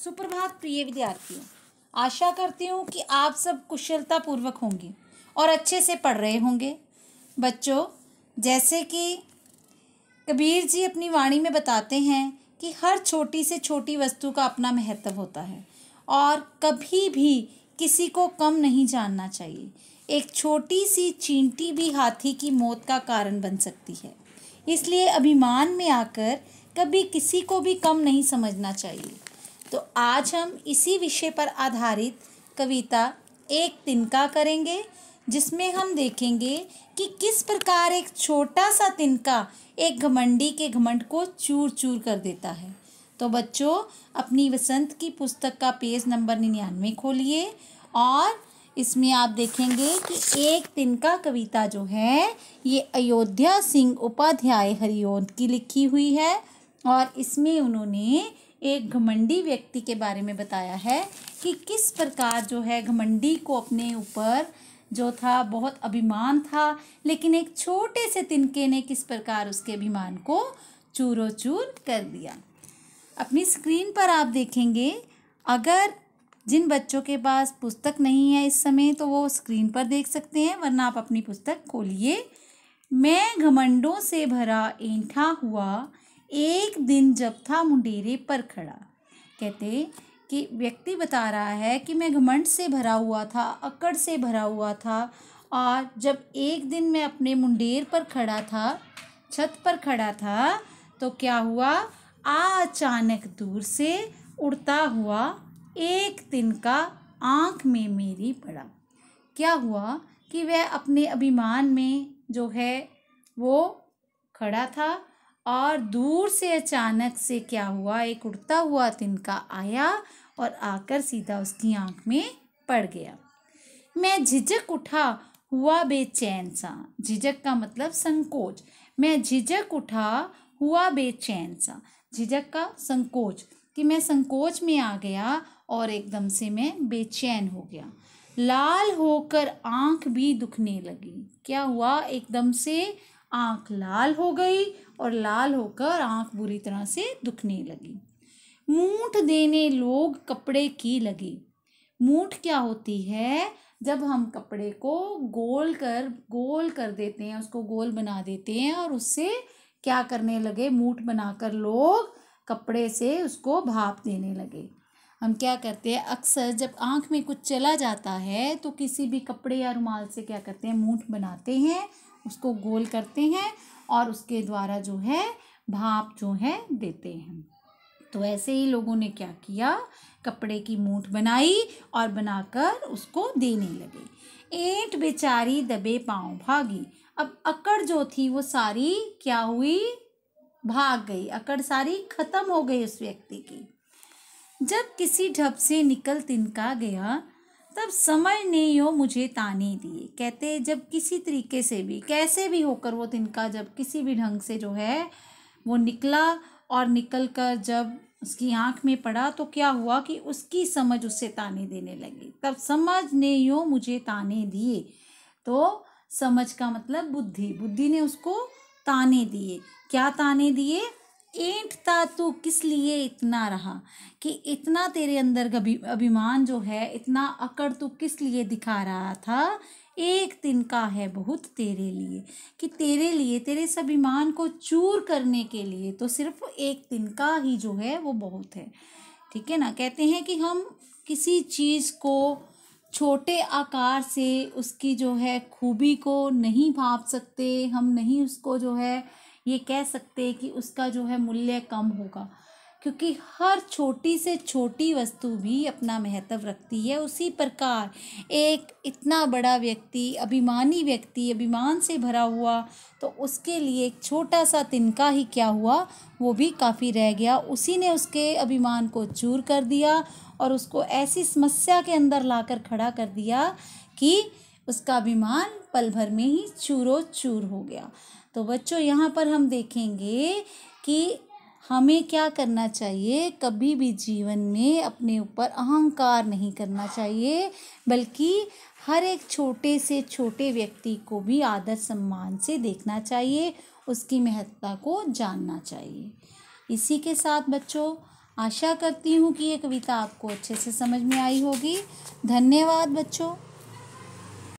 सुप्रभात प्रिय विद्यार्थियों। आशा करती हूँ कि आप सब कुशलता पूर्वक होंगे और अच्छे से पढ़ रहे होंगे। बच्चों, जैसे कि कबीर जी अपनी वाणी में बताते हैं कि हर छोटी से छोटी वस्तु का अपना महत्व होता है और कभी भी किसी को कम नहीं जानना चाहिए। एक छोटी सी चींटी भी हाथी की मौत का कारण बन सकती है, इसलिए अभिमान में आकर कभी किसी को भी कम नहीं समझना चाहिए। तो आज हम इसी विषय पर आधारित कविता एक तिनका करेंगे, जिसमें हम देखेंगे कि किस प्रकार एक छोटा सा तिनका एक घमंडी के घमंड को चूर चूर कर देता है। तो बच्चों, अपनी वसंत की पुस्तक का पेज नंबर 99 खोलिए और इसमें आप देखेंगे कि एक तिनका कविता जो है ये अयोध्या सिंह उपाध्याय हरिओंद की लिखी हुई है और इसमें उन्होंने एक घमंडी व्यक्ति के बारे में बताया है कि किस प्रकार जो है घमंडी को अपने ऊपर जो था बहुत अभिमान था, लेकिन एक छोटे से तिनके ने किस प्रकार उसके अभिमान को चूरो चूर कर दिया। अपनी स्क्रीन पर आप देखेंगे, अगर जिन बच्चों के पास पुस्तक नहीं है इस समय तो वो स्क्रीन पर देख सकते हैं, वरना आप अपनी पुस्तक खोलिए। मैं घमंडों से भरा ऐंठा हुआ, एक दिन जब था मुंडेरे पर खड़ा। कहते कि व्यक्ति बता रहा है कि मैं घमंड से भरा हुआ था, अकड़ से भरा हुआ था, और जब एक दिन मैं अपने मुंडेर पर खड़ा था, छत पर खड़ा था, तो क्या हुआ, अचानक दूर से उड़ता हुआ एक तिनका आँख में मेरी पड़ा। क्या हुआ कि वह अपने अभिमान में जो है वो खड़ा था और दूर से अचानक से क्या हुआ, एक उड़ता हुआ तिनका आया और आकर सीधा उसकी आँख में पड़ गया। मैं झिझक उठा हुआ बेचैन सा। झिझक का मतलब संकोच। मैं झिझक उठा हुआ बेचैन सा। झिझक का संकोच, कि मैं संकोच में आ गया और एकदम से मैं बेचैन हो गया। लाल होकर आँख भी दुखने लगी। क्या हुआ, एकदम से आँख लाल हो गई और लाल होकर आँख बुरी तरह से दुखने लगी। मूठ देने लोग कपड़े की लगी। मूठ क्या होती है, जब हम कपड़े को गोल कर देते हैं, उसको गोल बना देते हैं और उससे क्या करने लगे, मूठ बनाकर लोग कपड़े से उसको भाप देने लगे। हम क्या करते हैं, अक्सर जब आँख में कुछ चला जाता है तो किसी भी कपड़े या रुमाल से क्या करते हैं, मूठ बनाते हैं, उसको गोल करते हैं और उसके द्वारा जो है भाप जो है देते हैं। तो ऐसे ही लोगों ने क्या किया, कपड़े की मूठ बनाई और बनाकर उसको देने लगे। ऐंठ बेचारी दबे पाँव भागी। अब अकड़ जो थी वो सारी क्या हुई, भाग गई। अकड़ सारी खत्म हो गई उस व्यक्ति की। जब किसी ढब से निकल तिनका गया, तब समझ ने यो मुझे ताने दिए। कहते जब किसी तरीके से भी, कैसे भी होकर वो तिनका जब किसी भी ढंग से जो है वो निकला और निकल कर जब उसकी आँख में पड़ा, तो क्या हुआ कि उसकी समझ उससे ताने देने लगी। तब समझ ने यो मुझे ताने दिए। तो समझ का मतलब बुद्धि, बुद्धि ने उसको ताने दिए। क्या ताने दिए, ऐंठता तू किस लिए इतना रहा, कि इतना तेरे अंदर अभिमान जो है, इतना अकड़ तू किस लिए दिखा रहा था। एक तिनका है बहुत तेरे लिए, कि तेरे लिए, तेरे इस अभिमान को चूर करने के लिए तो सिर्फ एक तिनका ही जो है वो बहुत है। ठीक है ना। कहते हैं कि हम किसी चीज़ को छोटे आकार से उसकी जो है खूबी को नहीं भाप सकते, हम नहीं उसको जो है ये कह सकते कि उसका जो है मूल्य कम होगा, क्योंकि हर छोटी से छोटी वस्तु भी अपना महत्व रखती है। उसी प्रकार एक इतना बड़ा व्यक्ति, अभिमानी व्यक्ति, अभिमान से भरा हुआ, तो उसके लिए एक छोटा सा तिनका ही क्या हुआ, वो भी काफ़ी रह गया। उसी ने उसके अभिमान को चूर कर दिया और उसको ऐसी समस्या के अंदर लाकर खड़ा कर दिया कि उसका अभिमान पल भर में ही चूरो चूर हो गया। तो बच्चों, यहाँ पर हम देखेंगे कि हमें क्या करना चाहिए, कभी भी जीवन में अपने ऊपर अहंकार नहीं करना चाहिए, बल्कि हर एक छोटे से छोटे व्यक्ति को भी आदर सम्मान से देखना चाहिए, उसकी महत्ता को जानना चाहिए। इसी के साथ बच्चों, आशा करती हूँ कि ये कविता आपको अच्छे से समझ में आई होगी। धन्यवाद बच्चों।